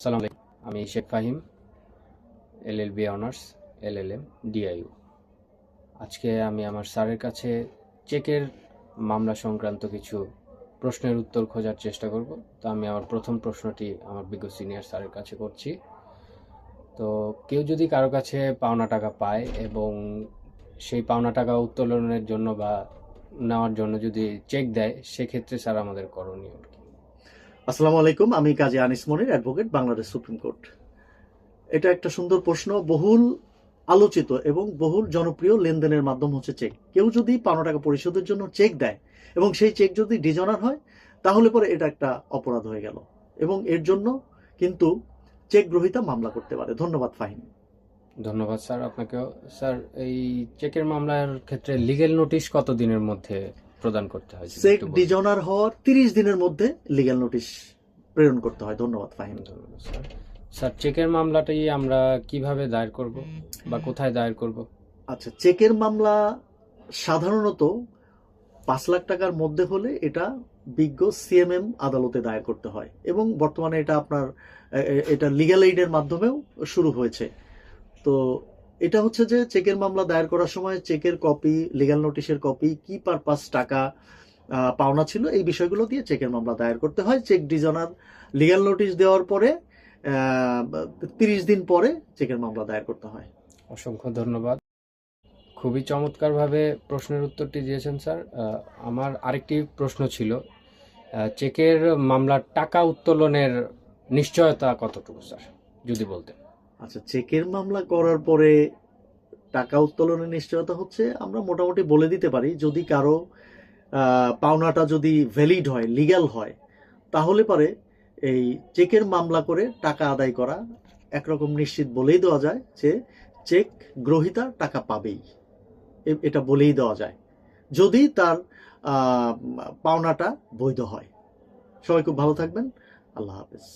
আসসালামু আলাইকুম। আমি Sheikh Fahim, LLB honours, LLM, DIU. আজকে আমি আমার স্যারের কাছে চেকের মামলা সংক্রান্ত কিছু প্রশ্নের উত্তর খোঁজার চেষ্টা করব। তো আমি আমার প্রথম প্রশ্নটি আমার বিজ্ঞ সিনিয়র স্যারের কাছে করছি। তো কেউ যদি কারো কাছে পাওনা টাকা পায় এবং সেই পাওনা টাকা উত্তোলনের জন্য বা নেওয়ার জন্য যদি চেক দেয়, সেক্ষেত্রে স্যার আমাদের করণীয় কি? আসসালামু আলাইকুম, আমি কাজী আনিস মনির, অ্যাডভোকেট, বাংলাদেশ সুপ্রিম কোর্ট। এটা একটা সুন্দর প্রশ্ন। বহুল আলোচিত এবং বহুল জনপ্রিয় লেনদেনের মাধ্যম হচ্ছে চেক। কেউ যদি পাওনা টাকা পরিশোধের জন্য চেক দেয় এবং সেই চেক যদি ডিজনার হয়, তাহলে পরে এটা একটা অপরাধ হয়ে গেল এবং এর জন্য কিন্তু চেক গ্রহীতা মামলা করতে পারে। ধন্যবাদ ফাহিম। ধন্যবাদ স্যার আপনাকেও। স্যার, এই চেকের মামলার ক্ষেত্রে লিগ্যাল নোটিশ কত দিনের মধ্যে প্রদান করতে হয় যদি চেক একটু বলতেন? ডিজনার হওয়ার 30 দিনের মধ্যে লিগ্যাল নোটিশ প্রেরণ করতে হয়। ধন্যবাদ ফাহিম। ধন্যবাদ স্যার। স্যার, চেকের মামলাটি আমরা কিভাবে দায়ের করব বা কোথায় দায়ের করব? আচ্ছা, চেকের মামলা সাধারণত 5 লাখ টাকার মধ্যে হলে এটা বিজ্ঞ সিএমএম আদালতে দায়ের করতে হয় এবং বর্তমানে এটা আপনার এটা লিগ্যাল এইডের মাধ্যমেও শুরু হয়েছে। তো এটা হচ্ছে যে চেকের মামলা দায়ের করার সময় চেকের কপি, লিগ্যাল নোটিশের কপি, কি পারপাস টাকা পাওনা ছিল, এই বিষয়গুলো দিয়ে চেকের মামলা দায়ের করতে হয়। চেক ডিজনার লিগ্যাল নোটিশ দেওয়ার পরে 30 দিন পরে চেকের মামলা দায়ের করতে হয়। অসংখ্য ধন্যবাদ। খুবই চমৎকারভাবে প্রশ্নের উত্তরটি দিয়েছেন স্যার। আমার আরেকটি প্রশ্ন ছিল, চেকের মামলার টাকা উত্তোলনের নিশ্চয়তা কতটুকু স্যার, যদি বলতেন? আচ্ছা, চেকের মামলা করার পরে টাকা উত্তোলনের নিশ্চয়তা হচ্ছে, আমরা মোটামুটি বলে দিতে পারি, যদি কারো পাওনাটা যদি ভ্যালিড হয়, লিগ্যাল হয়, তাহলে পরে এই চেকের মামলা করে টাকা আদায় করা একরকম নিশ্চিত বলেই দেওয়া যায় যে চেক গ্রহীতা টাকা পাবেই। এটা বলেই দেওয়া যায় যদি তার পাওনাটা বৈধ হয়। সবাই খুব ভালো থাকবেন। আল্লাহ হাফেজ।